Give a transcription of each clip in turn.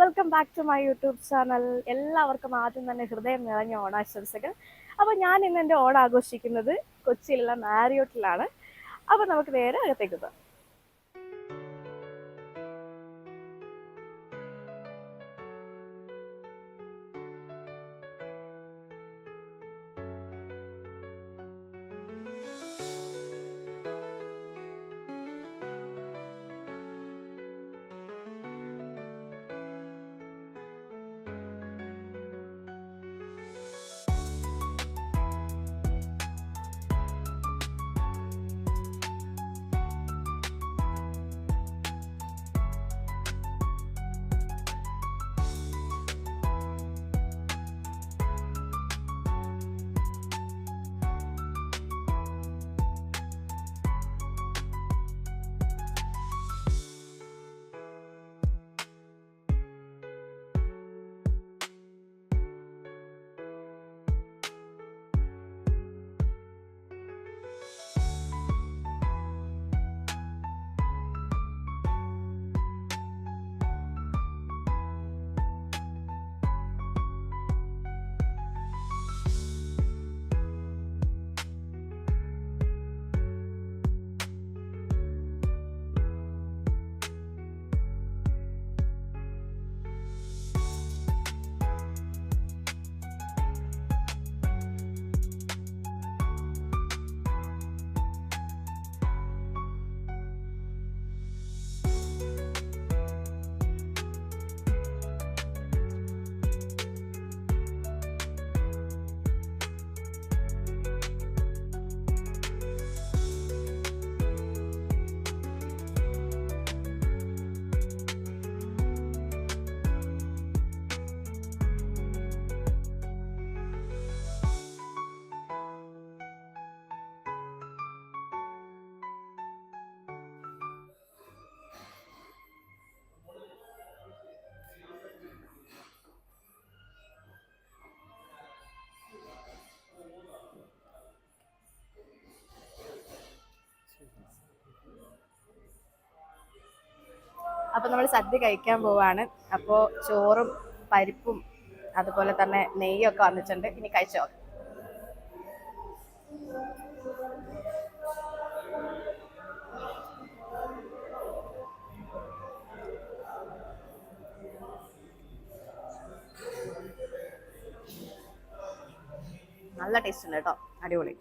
Welcome back to my YouTube channel. എല്ലാവർക്കും ആദ്യം തന്നെ ഹൃദയം നിറഞ്ഞ ഓണാശംസകൾ. അപ്പോൾ ഞാൻ ഇന്ന് എൻ്റെ ഓണം ആഘോഷിക്കുന്നത് കൊച്ചിയിലുള്ള മാരിയോട്ടിലാണ്. അപ്പോൾ നമുക്ക് നേരെ അകത്തേക്ക് പോകാം. അപ്പോൾ നമ്മൾ സദ്യ കഴിക്കാൻ പോവാണ്. അപ്പോൾ ചോറും പരിപ്പും അതുപോലെ തന്നെ നെയ്യൊക്കെ വന്നിട്ടുണ്ട്. ഇനി കഴിച്ചോ. നല്ല ടേസ്റ്റ് ഉണ്ട് കേട്ടോ, അടിപൊളി.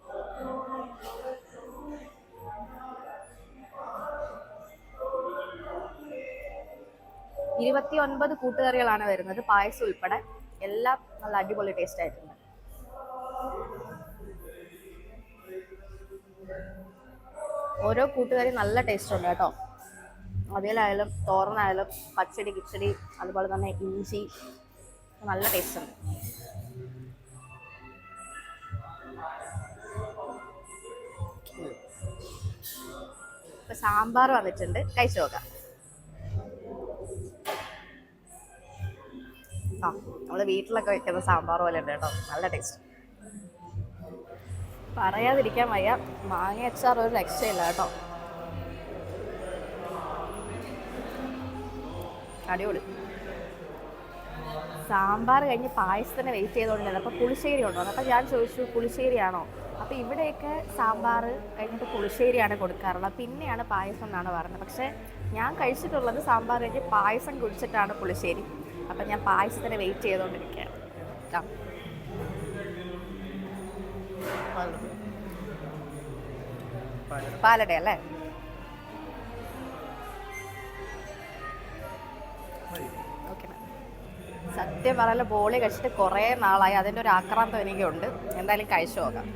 29 കൂട്ടുകറികളാണ് വരുന്നത്, പായസം ഉൾപ്പെടെ. എല്ലാം നല്ല അടിപൊളി ടേസ്റ്റ് ആയിട്ടുണ്ട്. ഓരോ കൂട്ടുകറി നല്ല ടേസ്റ്റ് ഉണ്ട് കേട്ടോ. അവിയലായാലും തോരനായാലും പച്ചടി, കിച്ചടി, അതുപോലെ തന്നെ ഇഞ്ചി, നല്ല ടേസ്റ്റ് ഉണ്ട്. ഇപ്പൊ സാമ്പാർ വന്നിട്ടുണ്ട്, കഴിച്ചു നോക്കാം. നമ്മള് വീട്ടിലൊക്കെ വെക്കുന്ന സാമ്പാർ പോലെ ഉണ്ട് കേട്ടോ, നല്ല ടേസ്റ്റ്. പറയാതിരിക്കാൻ വയ്യ, മാങ്ങ അച്ചാർ ഒരു രക്ഷയില്ല കേട്ടോ, അടിപൊളി. സാമ്പാർ കഴിഞ്ഞ് പായസത്തിന് വെയിറ്റ് ചെയ്തുകൊണ്ടിരുന്നത്. അപ്പോൾ പുളിശ്ശേരി കൊണ്ടുവന്നു. അപ്പോൾ ഞാൻ ചോദിച്ചു പുളിശ്ശേരിയാണോ. അപ്പോൾ ഇവിടെയൊക്കെ സാമ്പാർ കഴിഞ്ഞിട്ട് പുളിശ്ശേരിയാണ് കൊടുക്കാറുള്ളത്, പിന്നെയാണ് പായസം എന്നാണ് പറയുന്നത്. പക്ഷേ ഞാൻ കഴിച്ചിട്ടുള്ളത് സാമ്പാർ കഴിഞ്ഞ് പായസം കുടിച്ചിട്ടാണ് പുളിശ്ശേരി. അപ്പം ഞാൻ പായസത്തിന് വെയിറ്റ് ചെയ്തുകൊണ്ടിരിക്കുകയാണ്. പാലട അല്ലേ? ഓക്കെ. സത്യം പറയല, ബോളി കഴിച്ചിട്ട് കുറേ നാളായി. അതിൻ്റെ ഒരു ആക്രാന്തം എനിക്കുണ്ട്. എന്തായാലും കഴിച്ചു നോക്കാം.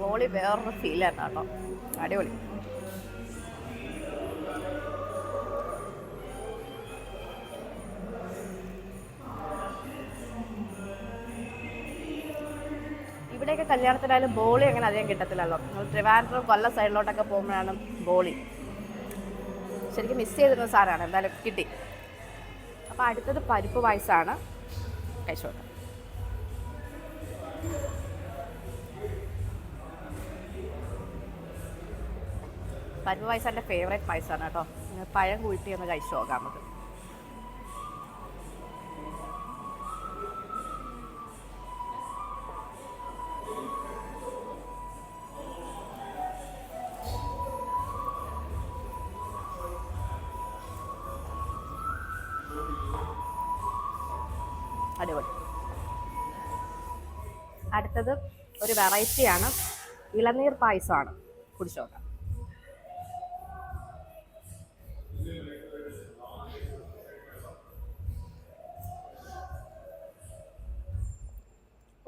ബോളി വേറൊരു ഫീലാണ് കേട്ടോ, അടിപൊളി. ഇവിടെയൊക്കെ കല്യാണത്തിനായാലും ബോളി അങ്ങനെ അധികം കിട്ടത്തില്ലല്ലോ. ട്രിവാൻഡ്രം കൊല്ലം സൈഡിലോട്ടൊക്കെ പോകുമ്പോഴാണ് ബോളി. ശരിക്കും മിസ് ചെയ്തിരുന്ന സാധനമാണ്, എന്തായാലും കിട്ടി. അപ്പോൾ അടുത്തത് പരിപ്പ് പായസമാണ്, കഴിച്ചോട്ടെ. പരിപ്പ് പായസം എൻ്റെ ഫേവറേറ്റ് പായസമാണ് കേട്ടോ. പഴം കൂട്ടി ഒന്ന് കഴിച്ചു നോക്കാം നമുക്ക്. അടിപൊളി. അടുത്തത് ഒരു വെറൈറ്റിയാണ്, ഇളനീർ പായസമാണ്. കുടിച്ചു നോക്കാം.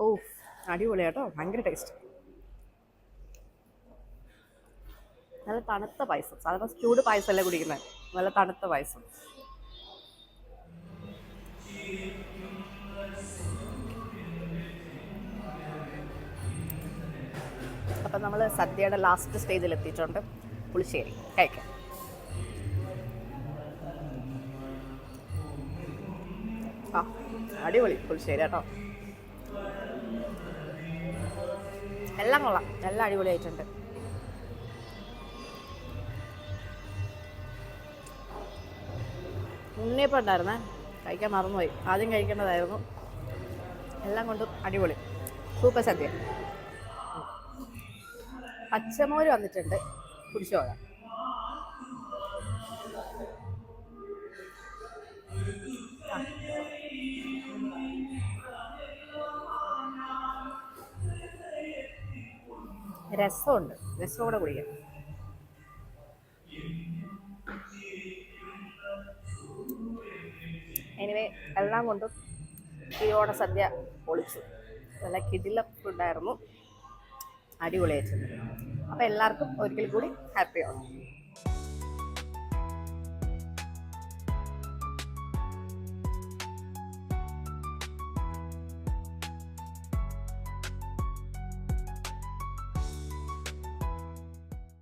ഓ അടിപൊളി കേട്ടോ, ഭയങ്കര ടേസ്റ്റ്. നല്ല തണുത്ത പായസം. സാധാരണ ചൂട് പായസമല്ലേ കുടിക്കുന്നത്, നല്ല തണുത്ത പായസം. അപ്പം നമ്മൾ സദ്യയുടെ ലാസ്റ്റ് സ്റ്റേജിൽ എത്തിയിട്ടുണ്ട്. പുളിശ്ശേരി കഴിക്കാം. ആ അടിപൊളി പുളിശ്ശേരി കേട്ടോ. എല്ലാം കൊള്ളാം, എല്ലാം അടിപൊളിയായിട്ടുണ്ട്. ഉണ്ണിയപ്പം ഉണ്ടായിരുന്നേ, കഴിക്കാൻ മറന്നുപോയി. ആദ്യം കഴിക്കേണ്ടതായിരുന്നു. എല്ലാം കൊണ്ടും അടിപൊളി, സൂപ്പർ സദ്യ. പച്ചമോര് വന്നിട്ടുണ്ട്, കുടിച്ചു പോകാം. രസമുണ്ട്, രസം കൂടെ കുടിക്കാം. എനിവേ എല്ലാം കൊണ്ടും ഈ ഓണസദ്യ പൊളിച്ചു. നല്ല കിടിലം ഫുഡായിരുന്നു, അടിപൊളിയായിട്ടുണ്ട്. അപ്പോൾ എല്ലാവർക്കും ഒരിക്കൽ കൂടി ഹാപ്പി ഓണം.